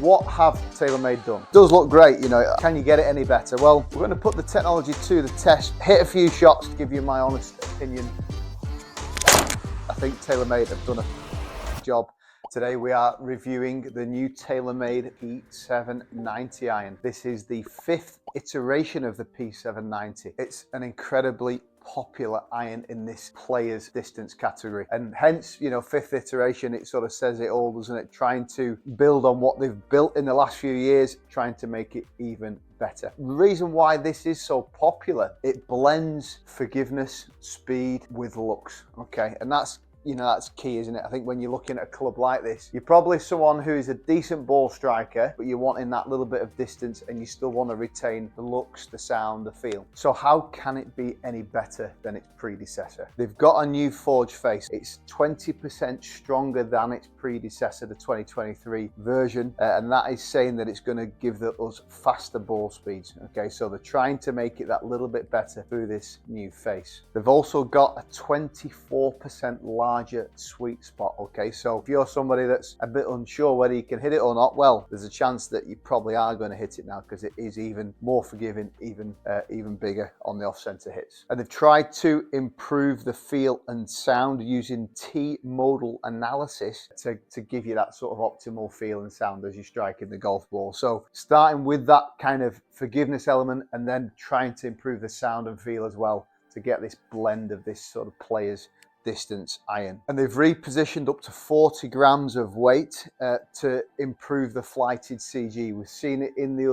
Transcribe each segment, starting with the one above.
what have Taylormade done? It does look great, you know, can you get it any better? Well, we're going to put the technology to the test, hit a few shots to give you my honest opinion. I think Taylormade have done a job. Today we are reviewing the new Taylormade P790 iron. This is the 5th iteration of the P790. It's an incredibly popular iron in this player's distance category, and hence, you know, 5th iteration, it sort of says it all, doesn't it? Trying to build on what they've built in the last few years, trying to make it even better. The reason why this is so popular, it blends forgiveness, speed with looks, okay? And that's, you know, that's key, isn't it? I think when you're looking at a club like this, you're probably someone who's a decent ball striker, but you're wanting that little bit of distance and you still want to retain the looks, the sound, the feel. So how can it be any better than its predecessor? They've got a new forged face. It's 20% stronger than its predecessor, the 2023 version, and that is saying that it's going to give us faster ball speeds. Okay, so they're trying to make it that little bit better through this new face. They've also got a 24% larger sweet spot. Okay, so if you're somebody that's a bit unsure whether you can hit it or not, well, there's a chance that you probably are going to hit it now, because it is even more forgiving, even bigger on the off-center hits. And they've tried to improve the feel and sound using T-modal analysis to give you that sort of optimal feel and sound as you're striking the golf ball. So starting with that kind of forgiveness element and then trying to improve the sound and feel as well to get this blend of this sort of player's distance iron. And they've repositioned up to 40 grams of weight to improve the flighted CG. We've seen it in the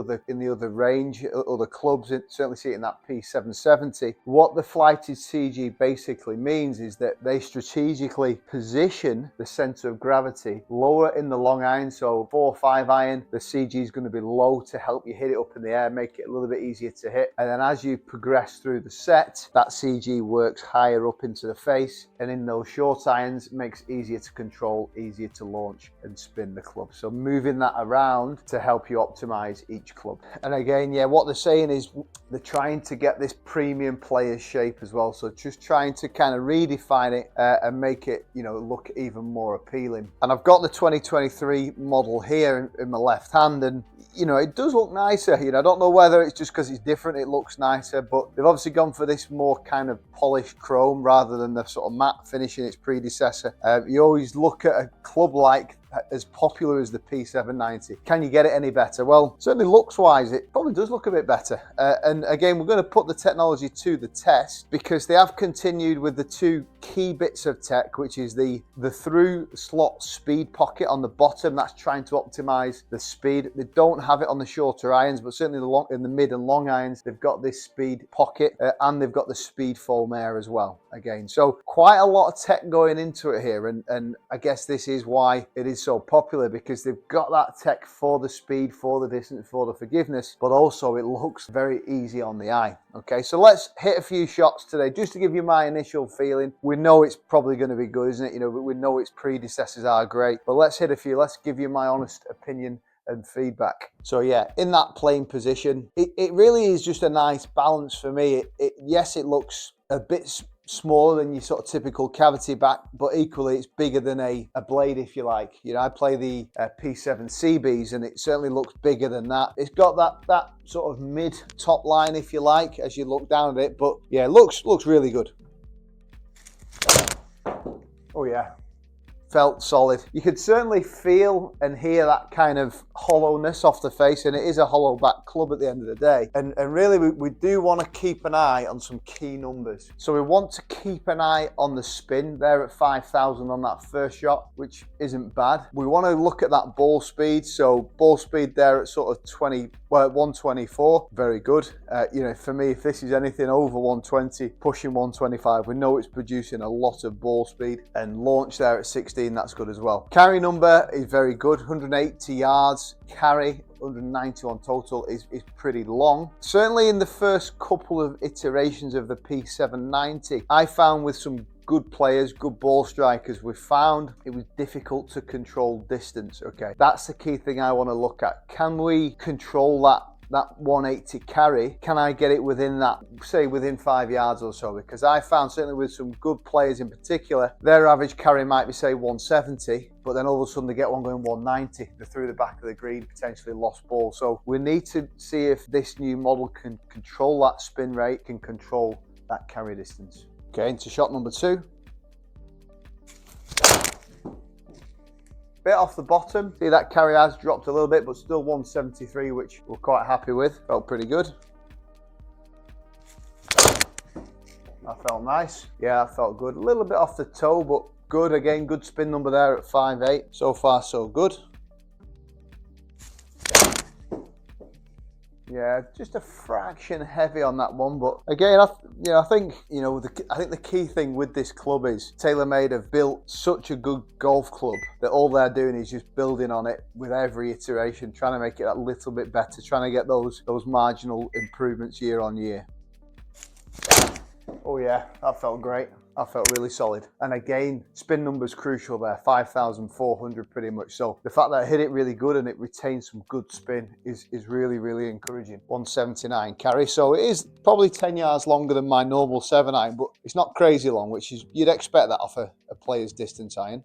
other range, other clubs, certainly see it in that P770. What the flighted CG basically means is that they strategically position the center of gravity lower in the long iron. So 4 or 5 iron, the CG is going to be low to help you hit it up in the air, make it a little bit easier to hit. And then as you progress through the set, that CG works higher up into the face, and in those short irons makes it easier to control, easier to launch and spin the club. So moving that around to help you optimize each club. And again, yeah, what they're saying is they're trying to get this premium player's shape as well. So just trying to kind of redefine it and make it, you know, look even more appealing. And I've got the 2023 model here in my left hand, and you know, it does look nicer. You know, I don't know whether it's just because it's different, it looks nicer, but they've obviously gone for this more kind of polished chrome rather than the sort of matte finish in its predecessor. You always look at a club like as popular as the P790. Can you get it any better? Well, certainly looks wise, it probably does look a bit better. And again, we're going to put the technology to the test because they have continued with the 2 key bits of tech, which is the through slot speed pocket on the bottom. That's trying to optimize the speed. They don't have it on the shorter irons, but certainly in the mid and long irons, they've got this speed pocket and they've got the speed foam air as well. Again, so quite a lot of tech going into it here, and I guess this is why it is so popular, because they've got that tech for the speed, for the distance, for the forgiveness, but also it looks very easy on the eye. Okay, so let's hit a few shots today just to give you my initial feeling. We know it's probably going to be good, isn't it? You know, we know its predecessors are great, but let's hit a few. Let's give you my honest opinion and feedback. So yeah, in that playing position, it really is just a nice balance for me. Yes, it looks a bit smaller than your sort of typical cavity back, but equally it's bigger than a blade, if you like. You know, I play the P7CBs and it certainly looks bigger than that. It's got that sort of mid top line, if you like, as you look down at it, but yeah, it looks really good. Oh yeah, felt solid. You could certainly feel and hear that kind of hollowness off the face, and it is a hollow back club at the end of the day. And really we do want to keep an eye on some key numbers. So we want to keep an eye on the spin there at 5,000 on that first shot, which isn't bad. We want to look at that ball speed. So ball speed there at sort of 124, very good. You know, for me, if this is anything over 120, pushing 125, we know it's producing a lot of ball speed. And launch there at 16, that's good as well. Carry number is very good, 180 yards. Carry 191 total is pretty long. Certainly in the first couple of iterations of the P790, I found with some good players, good ball strikers, we found it was difficult to control distance. Okay, that's the key thing I want to look at. Can we control that that 180 carry, can I get it within that, say within 5 yards or so? Because I found certainly with some good players in particular, their average carry might be say 170, but then all of a sudden they get one going 190. They're through the back of the green, potentially lost ball. So we need to see if this new model can control that spin rate, can control that carry distance. Okay, into shot number 2. Bit off the bottom. See that carry has dropped a little bit, but still 173, which we're quite happy with. Felt pretty good. That felt nice. Yeah, that felt good. A little bit off the toe, but good. Again, good spin number there at 5.8. So far, so good. Yeah, just a fraction heavy on that one, but again, I think the key thing with this club is Taylormade have built such a good golf club that all they're doing is just building on it with every iteration, trying to make it a little bit better, trying to get those marginal improvements year on year. Oh yeah, that felt great. That felt really solid. And again, spin number's crucial there, 5,400 pretty much. So the fact that I hit it really good and it retained some good spin is really, really encouraging. 179 carry. So it is probably 10 yards longer than my normal 7-iron, but it's not crazy long, which is, you'd expect that off a player's distance iron.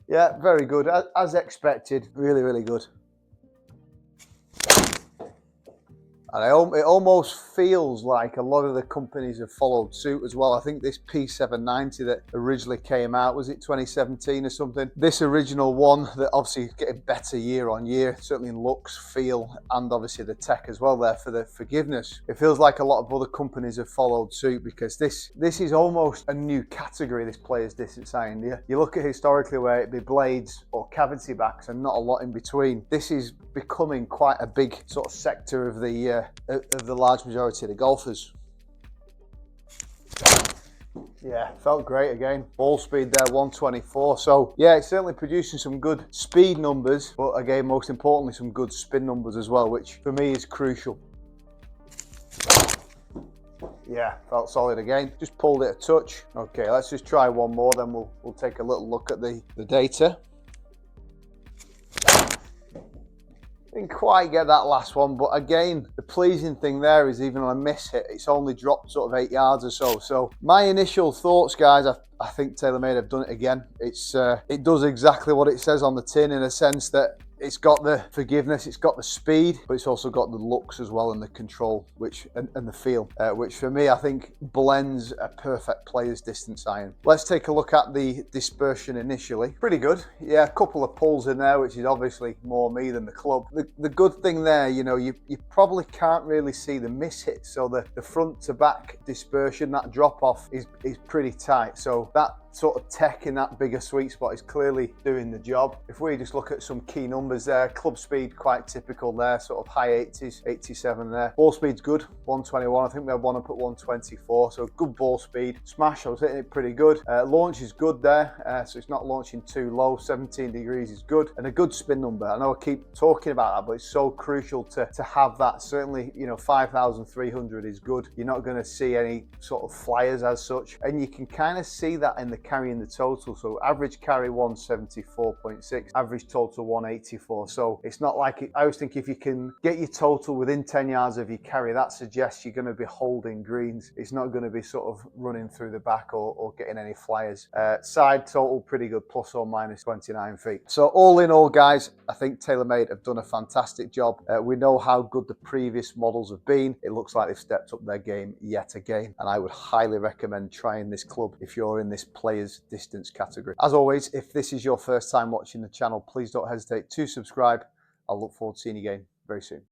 Yeah, very good. As expected, really, really good. And it almost feels like a lot of the companies have followed suit as well. I think this P790 that originally came out, was it 2017 or something? This original one that obviously is getting better year on year, certainly in looks, feel, and obviously the tech as well there for the forgiveness. It feels like a lot of other companies have followed suit because this is almost a new category, this player's distance iron. You look at historically where it'd be blades or cavity backs and not a lot in between. This is becoming quite a big sort of sector of the large majority of the golfers. Yeah, felt great again. Ball speed there, 124. So yeah, it's certainly producing some good speed numbers, but again, most importantly, some good spin numbers as well, which for me is crucial. Yeah, felt solid again. Just pulled it a touch. Okay, let's just try one more, then we'll take a little look at the data. Didn't quite get that last one, but again, the pleasing thing there is even on a miss hit, it's only dropped sort of 8 yards or so. So my initial thoughts, guys, I think Taylormade have done it again. It does exactly what it says on the tin, in a sense that it's got the forgiveness, it's got the speed, but it's also got the looks as well, and the control, and the feel, which for me, I think blends a perfect player's distance iron. Let's take a look at the dispersion initially. Pretty good. Yeah, a couple of pulls in there, which is obviously more me than the club. The good thing there, you probably can't really see the miss hit, so the front to back dispersion, that drop off is pretty tight. So that sort of tech in that bigger sweet spot is clearly doing the job. If we just look at some key numbers there, club speed quite typical there, sort of high 80s, 87 there. Ball speed's good, 121. I think we want to put 124, so good ball speed. Smash, I was hitting it pretty good. Launch is good there, so it's not launching too low. 17 degrees is good, and a good spin number. I know I keep talking about that, but it's so crucial to have that. Certainly, 5,300 is good. You're not going to see any sort of flyers as such, and you can kind of see that in the carry in the total. So average carry 174.6, average total 184. So it's not like I always think if you can get your total within 10 yards of your carry, that suggests you're going to be holding greens. It's not going to be sort of running through the back or getting any flyers. Side total pretty good, plus or minus 29 feet. So all in all, guys, I think Taylormade have done a fantastic job. We know how good the previous models have been. It looks like they've stepped up their game yet again, and I would highly recommend trying this club if you're in this player's distance category. As always, if this is your first time watching the channel, please don't hesitate to subscribe. I'll look forward to seeing you again very soon.